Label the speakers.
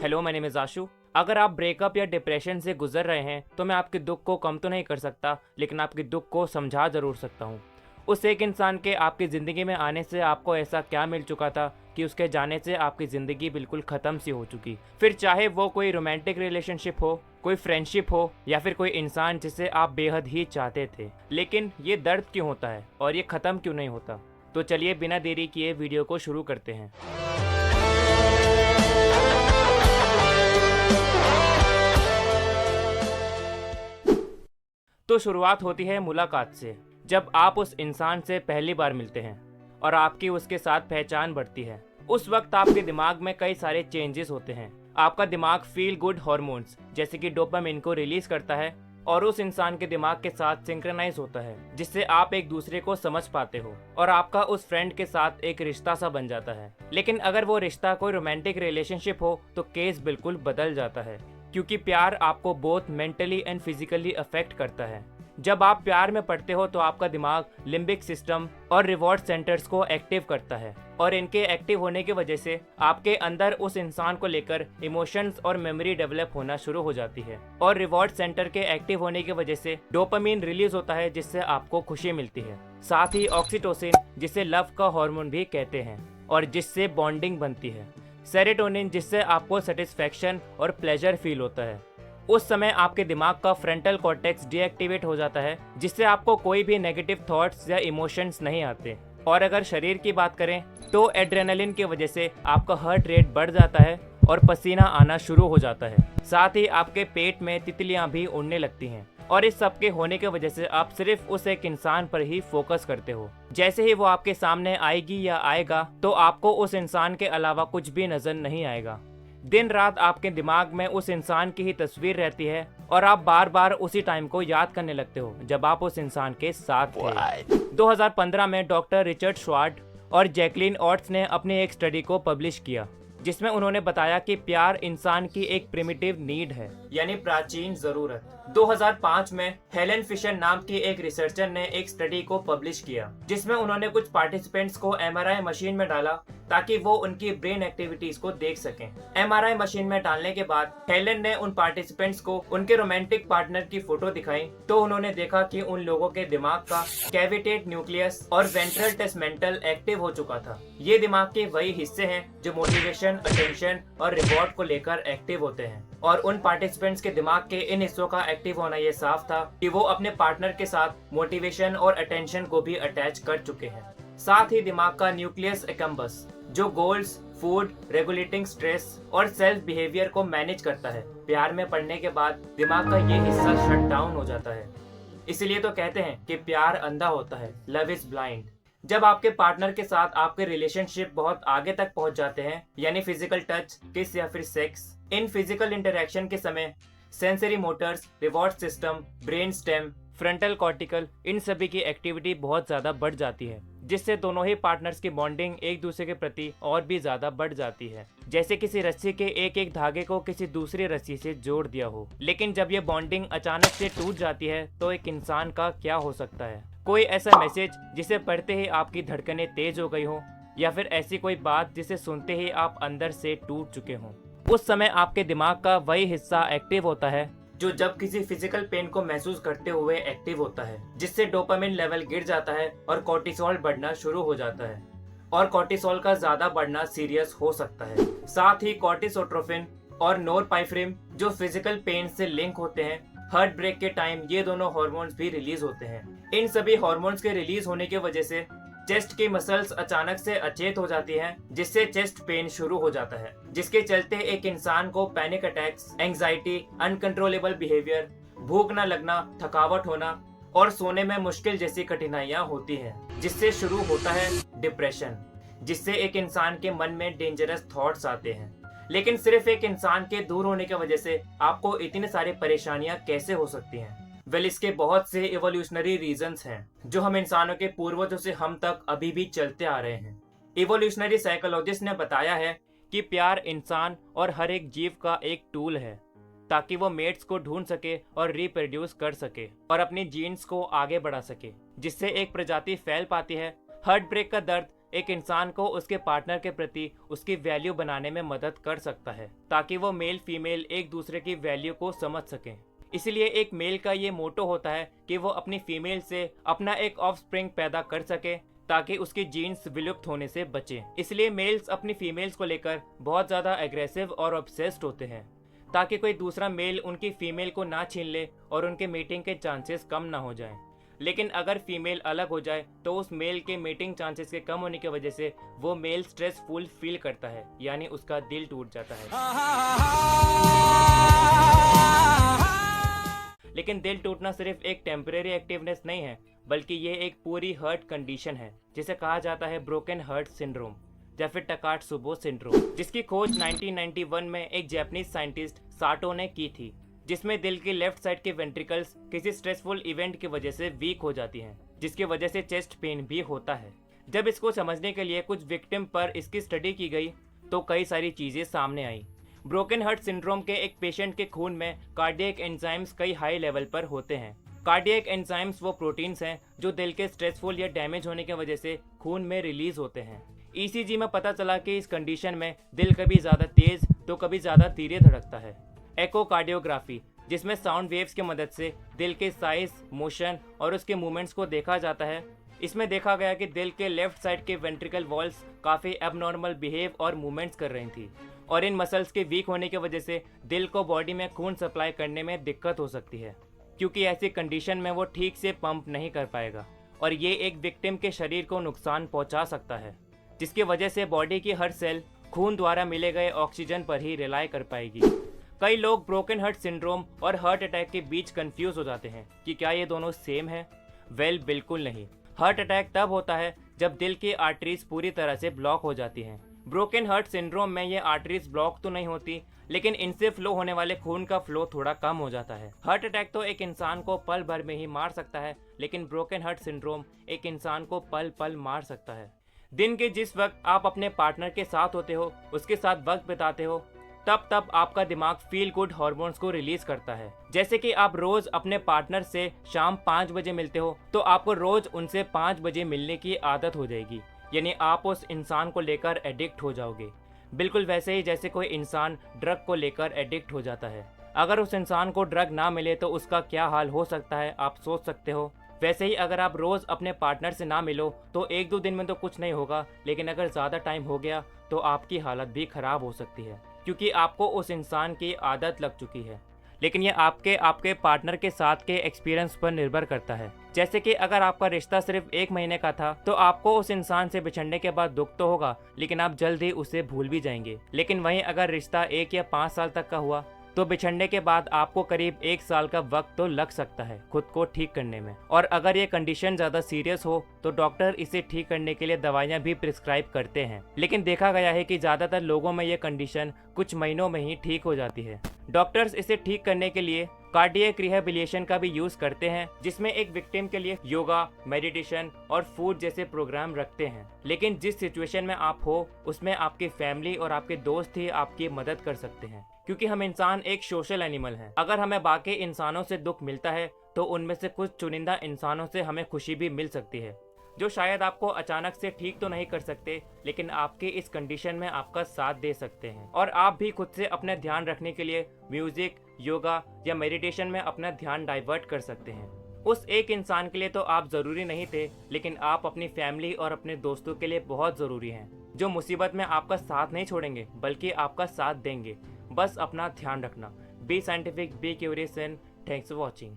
Speaker 1: Hello, मैंने name is आशु। अगर आप ब्रेकअप या डिप्रेशन से गुजर रहे हैं तो मैं आपके दुख को कम तो नहीं कर सकता, लेकिन आपके दुख को समझा ज़रूर सकता हूँ। उस एक इंसान के आपकी ज़िंदगी में आने से आपको ऐसा क्या मिल चुका था कि उसके जाने से आपकी ज़िंदगी बिल्कुल ख़त्म सी हो चुकी। फिर चाहे वो कोई रोमांटिक रिलेशनशिप हो, कोई फ्रेंडशिप हो या फिर कोई इंसान जिसे आप बेहद ही चाहते थे। लेकिन ये दर्द क्यों होता है और ये ख़त्म क्यों नहीं होता? तो चलिए बिना देरी किए वीडियो को शुरू करते हैं। तो शुरुआत होती है मुलाकात से, जब आप उस इंसान से पहली बार मिलते हैं और आपकी उसके साथ पहचान बढ़ती है। उस वक्त आपके दिमाग में कई सारे चेंजेस होते हैं। आपका दिमाग फील गुड हार्मोन्स जैसे कि डोपामिन को रिलीज करता है और उस इंसान के दिमाग के साथ सिंक्रोनाइज होता है, जिससे आप एक दूसरे को समझ पाते हो और आपका उस फ्रेंड के साथ एक रिश्ता सा बन जाता है। लेकिन अगर वो रिश्ता कोई रोमांटिक रिलेशनशिप हो तो केस बिल्कुल बदल जाता है, क्योंकि प्यार आपको both mentally and physically affect करता है। जब आप प्यार में पड़ते हो तो आपका दिमाग लिम्बिक सिस्टम और रिवॉर्ड सेंटर्स को एक्टिव करता है, और इनके एक्टिव होने की वजह से आपके अंदर उस इंसान को लेकर इमोशंस और मेमोरी डेवलप होना शुरू हो जाती है। और रिवॉर्ड सेंटर के एक्टिव होने की वजह से डोपामिन रिलीज होता है, जिससे आपको खुशी मिलती है। साथ ही ऑक्सीटोसिन, जिसे लव का हार्मोन भी कहते हैं, और जिससे बॉन्डिंग बनती है। सेरोटोनिन, जिससे आपको सेटिस्फैक्शन और प्लेजर फील होता है। उस समय आपके दिमाग का फ्रंटल कॉर्टेक्स डीएक्टिवेट हो जाता है, जिससे आपको कोई भी नेगेटिव थॉट्स या इमोशंस नहीं आते। और अगर शरीर की बात करें तो एड्रेनलिन की वजह से आपका हार्ट रेट बढ़ जाता है और पसीना आना शुरू हो जाता है। साथ ही आपके पेट में तितलियां भी उड़ने लगती हैं, और इस सब के होने की वजह से आप सिर्फ उस एक इंसान पर ही फोकस करते हो। जैसे ही वो आपके सामने आएगी या आएगा तो आपको उस इंसान के अलावा कुछ भी नजर नहीं आएगा। दिन रात आपके दिमाग में उस इंसान की ही तस्वीर रहती है और आप बार बार उसी टाइम को याद करने लगते हो जब आप उस इंसान के साथ थे। 2015 में डॉक्टर रिचर्ड श्वार्ट और जैकलिन ऑट्स ने अपनी एक स्टडी को पब्लिश किया, जिसमें उन्होंने बताया कि प्यार इंसान की एक प्रिमिटिव नीड है, यानी प्राचीन जरूरत। 2005 में हेलेन फिशर नाम की एक रिसर्चर ने एक स्टडी को पब्लिश किया, जिसमें उन्होंने कुछ पार्टिसिपेंट्स को एमआरआई मशीन में डाला ताकि वो उनकी ब्रेन एक्टिविटीज को देख सकें। एमआरआई मशीन में डालने के बाद हेलेन ने उन पार्टिसिपेंट्स को उनके रोमांटिक पार्टनर की फोटो दिखाई, तो उन्होंने देखा कि उन लोगों के दिमाग का कैविटेट न्यूक्लियस और वेंट्रल टेस्मेंटल एक्टिव हो चुका था। ये दिमाग के वही हिस्से हैं जो मोटिवेशन, अटेंशन और रिवॉर्ड को लेकर एक्टिव होते हैं। और उन पार्टिसिपेंट्स के दिमाग के इन हिस्सों का एक्टिव होना ये साफ था कि वो अपने पार्टनर के साथ मोटिवेशन और अटेंशन को भी अटैच कर चुके हैं। साथ ही दिमाग का न्यूक्लियस एकम्बस, जो गोल्स, फूड, रेगुलेटिंग स्ट्रेस और सेल्फ बिहेवियर को मैनेज करता है। प्यार में पड़ने के बाद दिमाग का ये हिस्सा शट डाउन हो जाता है। इसलिए तो कहते हैं कि प्यार अंधा होता है, लव इज ब्लाइंड। जब आपके पार्टनर के साथ आपके रिलेशनशिप बहुत आगे तक पहुंच जाते हैं, यानी फिजिकल टच, किस या फिर सेक्स, इन फिजिकल इंटरेक्शन के समय sensory motors, reward system, brain stem, frontal cortical, इन सभी की एक्टिविटी बहुत ज्यादा बढ़ जाती है, जिससे दोनों ही पार्टनर्स की बॉन्डिंग एक दूसरे के प्रति और भी ज्यादा बढ़ जाती है, जैसे किसी रस्सी के एक एक धागे को किसी दूसरी रस्सी से जोड़ दिया हो। लेकिन जब ये बॉन्डिंग अचानक से टूट जाती है तो एक इंसान का क्या हो सकता है? कोई ऐसा मैसेज जिसे पढ़ते ही आपकी धड़कनें तेज हो गई हो, या फिर ऐसी कोई बात जिसे सुनते ही आप अंदर से टूट चुके हों। उस समय आपके दिमाग का वही हिस्सा एक्टिव होता है जो जब किसी फिजिकल पेन को महसूस करते हुए एक्टिव होता है, जिससे डोपामिन लेवल गिर जाता है और कोर्टिसोल बढ़ना शुरू हो जाता है। और कोर्टिसोल का ज्यादा बढ़ना सीरियस हो सकता है। साथ ही कोर्टिसोट्रोपिन और नोरपाइफ्रिन, जो फिजिकल पेन से लिंक होते हैं, हार्ट ब्रेक के टाइम ये दोनों हार्मोन्स भी रिलीज होते हैं। इन सभी हार्मोन्स के रिलीज होने की वजह से चेस्ट की मसल्स अचानक से अचेत हो जाती हैं, जिससे चेस्ट पेन शुरू हो जाता है, जिसके चलते एक इंसान को panic attacks, anxiety, uncontrollable behaviour, भूख न लगना, थकावट होना और सोने में मुश्किल जैसी कठिनाइयां होती हैं, जिससे शुरू होता है डिप्रेशन, जिससे एक इंसान के मन में डेंजरस थॉट्स आते हैं। लेकिन सिर्फ एक इंसान के दूर होने की वजह से आपको इतनी सारी परेशानियां कैसे हो सकती हैं? वेल, इसके बहुत से इवोल्यूशनरी रीजंस हैं जो हम इंसानों के पूर्वजों से हम तक अभी भी चलते आ रहे हैं। इवोल्यूशनरी साइकोलॉजिस्ट ने बताया है कि प्यार इंसान और हर एक जीव का एक टूल है, ताकि वो मेट्स को ढूंढ सके और रिप्रोड्यूस कर सके और अपनी जीन्स को आगे बढ़ा सके, जिससे एक प्रजाति फैल पाती है। हार्ट ब्रेक का दर्द एक इंसान को उसके पार्टनर के प्रति उसकी वैल्यू बनाने में मदद कर सकता है, ताकि वो मेल फीमेल एक दूसरे की वैल्यू को समझ सकें। इसलिए एक मेल का ये मोटो होता है कि वो अपनी फीमेल से अपना एक ऑफस्प्रिंग पैदा कर सके, ताकि उसकी जीन्स विलुप्त होने से बचें। इसलिए मेल्स अपनी फीमेल्स को लेकर बहुत ज़्यादा एग्रेसिव और ऑब्सेस्ड होते हैं, ताकि कोई दूसरा मेल उनकी फीमेल को ना छीन ले और उनके मीटिंग के चांसेस कम ना हो जाएं। लेकिन अगर फीमेल अलग हो जाए तो उस मेल के मीटिंग चांसेस के कम होने की वजह से वो मेल स्ट्रेसफुल फील करता है, यानी उसका दिल टूट जाता है। लेकिन दिल टूटना सिर्फ एक टेम्परेरी एक्टिवनेस नहीं है, बल्कि ये एक पूरी हर्ट कंडीशन है, जिसे कहा जाता है ब्रोकन हार्ट सिंड्रोम या फिर टकाट्सुबो सिंड्रोम, जिसकी खोज 1991 में एक जापानीज साइंटिस्ट साटो ने की थी, जिसमें दिल की लेफ्ट साइड के वेंट्रिकल्स किसी स्ट्रेसफुल इवेंट की वजह से वीक हो जाती हैं, जिसकी वजह से चेस्ट पेन भी होता है। जब इसको समझने के लिए कुछ विक्टिम पर इसकी स्टडी की गई तो कई सारी चीज़ें सामने आई। ब्रोकन हार्ट सिंड्रोम के एक पेशेंट के खून में कार्डियक एंजाइम्स कई हाई लेवल पर होते हैं। कार्डियक एंजाइम्स वो प्रोटीन्स हैं जो दिल के स्ट्रेसफुल या डैमेज होने की वजह से खून में रिलीज होते हैं। ईसीजी में पता चला कि इस कंडीशन में दिल कभी ज़्यादा तेज़ तो कभी ज़्यादा धीरे धड़कता है। एकोकार्डियोग्राफी, जिसमें साउंड वेव्स की मदद से दिल के साइज, मोशन और उसके मूवमेंट्स को देखा जाता है, इसमें देखा गया कि दिल के लेफ्ट साइड के वेंट्रिकल वॉल्स काफ़ी एबनॉर्मल बिहेव और मूवमेंट्स कर रही थी, और इन मसल्स के वीक होने की वजह से दिल को बॉडी में खून सप्लाई करने में दिक्कत हो सकती है, क्योंकि ऐसी कंडीशन में वो ठीक से पंप नहीं कर पाएगा, और ये एक विक्टिम के शरीर को नुकसान पहुंचा सकता है, जिसकी वजह से बॉडी की हर सेल खून द्वारा मिले गए ऑक्सीजन पर ही रिलाई कर पाएगी। कई लोग ब्रोकन हार्ट सिंड्रोम और हार्ट अटैक के बीच कंफ्यूज हो जाते हैं कि क्या ये दोनों सेम है। बिल्कुल नहीं। हार्ट अटैक तब होता है जब दिल की आर्टरीज पूरी तरह से ब्लॉक हो जाती हैं। ब्रोकन हार्ट सिंड्रोम में ये आर्टरीज ब्लॉक तो नहीं होती, लेकिन इनसे फ्लो होने वाले खून का फ्लो थोड़ा कम हो जाता है। हार्ट अटैक तो एक इंसान को पल भर में ही मार सकता है, लेकिन ब्रोकन हार्ट सिंड्रोम एक इंसान को पल पल मार सकता है। दिन के जिस वक्त आप अपने पार्टनर के साथ होते हो, उसके साथ वक्त बिताते हो, तब आपका दिमाग फील गुड हार्मोन्स को रिलीज करता है। जैसे कि आप रोज अपने पार्टनर से शाम 5 बजे मिलते हो, तो आपको रोज उनसे 5 बजे मिलने की आदत हो जाएगी, यानी आप उस इंसान को लेकर एडिक्ट हो जाओगे। बिल्कुल वैसे ही जैसे कोई इंसान ड्रग को लेकर एडिक्ट हो जाता है। अगर उस इंसान को ड्रग ना मिले तो उसका क्या हाल हो सकता है, आप सोच सकते हो। वैसे ही अगर आप रोज अपने पार्टनर से ना मिलो तो 1-2 दिन में तो कुछ नहीं होगा, लेकिन अगर ज़्यादा टाइम हो गया तो आपकी हालत भी खराब हो सकती है, क्योंकि आपको उस इंसान की आदत लग चुकी है। लेकिन ये आपके पार्टनर के साथ के एक्सपीरियंस पर निर्भर करता है। जैसे कि अगर आपका रिश्ता सिर्फ 1 महीने का था तो आपको उस इंसान से बिछड़ने के बाद दुख तो होगा, लेकिन आप जल्द ही उसे भूल भी जाएंगे। लेकिन वहीं अगर रिश्ता 1 या 5 साल तक का हुआ तो बिछड़ने के बाद आपको करीब 1 साल का वक्त तो लग सकता है खुद को ठीक करने में। और अगर ये कंडीशन ज़्यादा सीरियस हो तो डॉक्टर इसे ठीक करने के लिए दवाइयाँ भी प्रिस्क्राइब करते हैं। लेकिन देखा गया है कि ज़्यादातर लोगों में ये कंडीशन कुछ महीनों में ही ठीक हो जाती है। डॉक्टर्स इसे ठीक करने के लिए कार्डियक रिहेबिलिटेशन का भी यूज करते हैं, जिसमें एक विक्टिम के लिए योगा, मेडिटेशन और फूड जैसे प्रोग्राम रखते हैं। लेकिन जिस सिचुएशन में आप हो उसमें आपकी फैमिली और आपके दोस्त ही आपकी मदद कर सकते हैं, क्योंकि हम इंसान एक सोशल एनिमल हैं। अगर हमें बाकी इंसानों से दुख मिलता है तो उनमें से कुछ चुनिंदा इंसानों से हमें खुशी भी मिल सकती है, जो शायद आपको अचानक से ठीक तो नहीं कर सकते, लेकिन आपके इस कंडीशन में आपका साथ दे सकते हैं। और आप भी खुद से अपने ध्यान रखने के लिए म्यूजिक, योगा या मेडिटेशन में अपना ध्यान डाइवर्ट कर सकते हैं। उस एक इंसान के लिए तो आप ज़रूरी नहीं थे, लेकिन आप अपनी फैमिली और अपने दोस्तों के लिए बहुत ज़रूरी हैं, जो मुसीबत में आपका साथ नहीं छोड़ेंगे बल्कि आपका साथ देंगे। बस अपना ध्यान रखना। B scientific, be curious and thanks for watching.